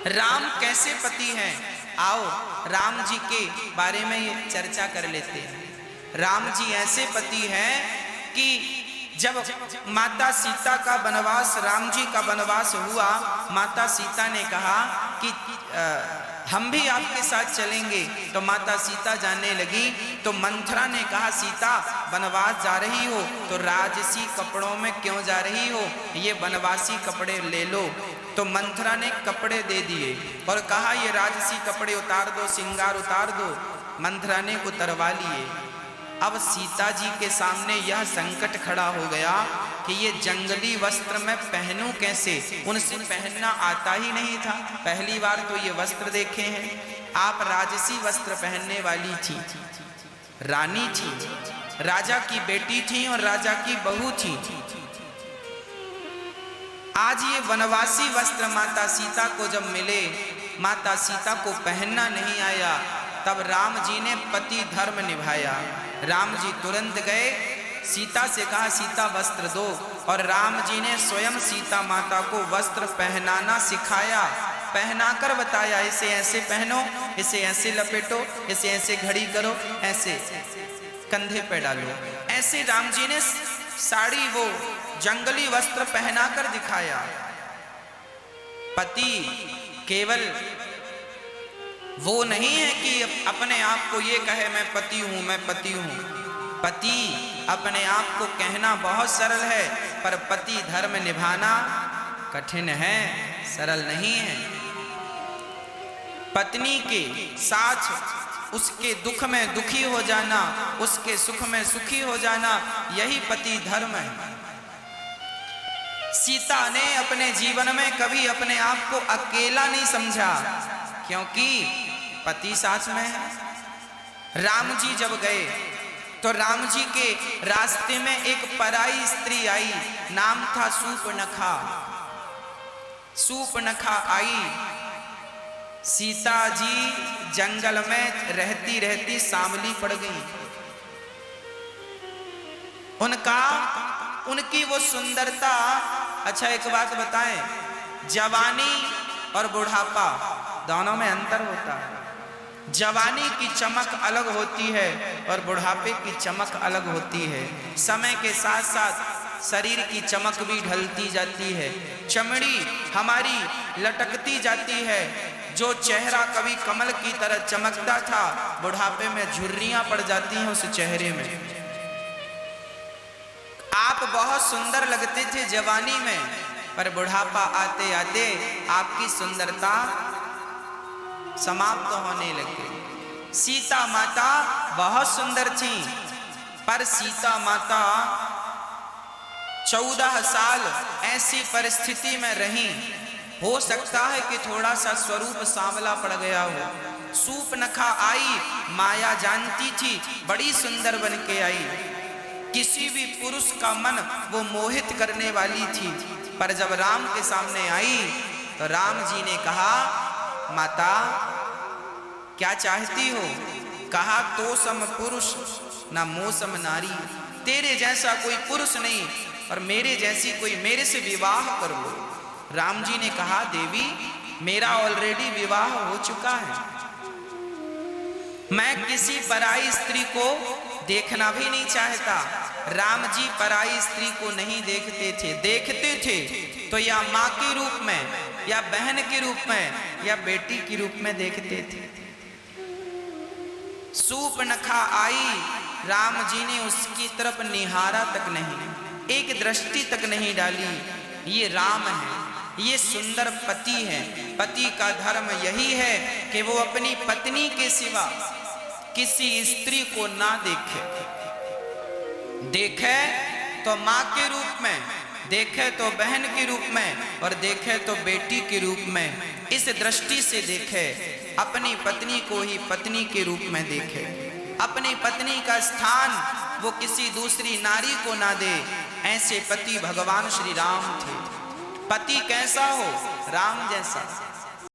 राम कैसे पति हैं, आओ राम जी के बारे में ये चर्चा कर लेते हैं। राम जी ऐसे पति हैं कि जब माता सीता का वनवास, राम जी का वनवास हुआ, माता सीता ने कहा कि हम भी आपके साथ चलेंगे। तो माता सीता जाने लगी तो मंथरा ने कहा, सीता वनवास जा रही हो तो राजसी कपड़ों में क्यों जा रही हो, ये वनवासी कपड़े ले लो। तो मंथरा ने कपड़े दे दिए और कहा ये राजसी कपड़े उतार दो, श्रृंगार उतार दो। मंथरा ने उतरवा लिए। अब सीता जी के सामने यह संकट खड़ा हो गया कि ये जंगली वस्त्र मैं पहनूं कैसे, उनसे पहनना आता ही नहीं था, पहली बार तो ये वस्त्र देखे हैं। आप राजसी वस्त्र पहनने वाली थी, रानी थी, राजा की बेटी थी और राजा की बहू थी। आज ये वनवासी वस्त्र माता सीता को जब मिले, माता सीता को पहनना नहीं आया, तब राम जी ने पति धर्म निभाया। राम जी तुरंत गए, सीता से कहा सीता वस्त्र दो, और राम जी ने स्वयं सीता माता को वस्त्र पहनाना सिखाया, पहनाकर बताया इसे ऐसे पहनो, इसे ऐसे लपेटो, इसे ऐसे घड़ी करो, ऐसे कंधे पे डालो। ऐसे राम जी ने साड़ी, वो जंगली वस्त्र पहनाकर दिखाया। पति केवल वो नहीं है कि अपने आप को ये कहे मैं पति हूं, मैं पति हूं। पति अपने आप को कहना बहुत सरल है, पर पति धर्म निभाना कठिन है, सरल नहीं है। पत्नी के साथ उसके दुख में दुखी हो जाना, उसके सुख में सुखी हो जाना, यही पति धर्म है। सीता ने अपने जीवन में कभी अपने आप को अकेला नहीं समझा, क्योंकि पति साथ में है। राम जी जब गए तो राम जी के रास्ते में एक पराई स्त्री आई, नाम था सूपनखा। सूपनखा आई, सीता जी जंगल में रहती रहती सांवली पड़ गई। उनकी वो सुंदरता, अच्छा एक बात बताएं, जवानी और बुढ़ापा दोनों में अंतर होता है। जवानी की चमक अलग होती है और बुढ़ापे की चमक अलग होती है। समय के साथ साथ शरीर की चमक भी ढलती जाती है, चमड़ी हमारी लटकती जाती है। जो चेहरा कभी कमल की तरह चमकता था, बुढ़ापे में झुर्रियां पड़ जाती हैं उस चेहरे में। आप बहुत सुंदर लगते थे जवानी में, पर बुढ़ापा आते आते आपकी सुंदरता समाप्त होने लगी। सीता माता बहुत सुंदर थी, पर सीता माता 14 साल ऐसी परिस्थिति में रही। हो सकता है कि थोड़ा सा स्वरूप सांवला पड़ गया हो। सूपनखा आई, माया जानती थी, बड़ी सुंदर बन के आई, किसी भी पुरुष का मन वो मोहित करने वाली थी। पर जब राम के सामने आई तो राम जी ने कहा, माता क्या चाहती हो? कहा, तो सम पुरुष ना मोसम नारी, तेरे जैसा कोई पुरुष नहीं और मेरे जैसी कोई, मेरे से विवाह कर लो। राम जी ने कहा, देवी मेरा ऑलरेडी विवाह हो चुका है, मैं किसी पराई स्त्री को देखना भी नहीं चाहता। राम जी पराई स्त्री को नहीं देखते थे, देखते थे तो या माँ के रूप में, या बहन के रूप में, या बेटी के रूप में देखते थे। सूपनखा आई, राम जी ने उसकी तरफ निहारा तक नहीं, एक दृष्टि तक नहीं डाली। ये राम है, ये सुंदर पति है। पति का धर्म यही है कि वो अपनी पत्नी के सिवा किसी स्त्री को ना देखे, देखे तो माँ के रूप में, देखे तो बहन के रूप में, और देखे तो बेटी के रूप में। इस दृष्टि से देखे, अपनी पत्नी को ही पत्नी के रूप में देखे। अपनी पत्नी का स्थान वो किसी दूसरी नारी को ना दे। ऐसे पति भगवान श्री राम थे। पति कैसा हो? राम जैसा।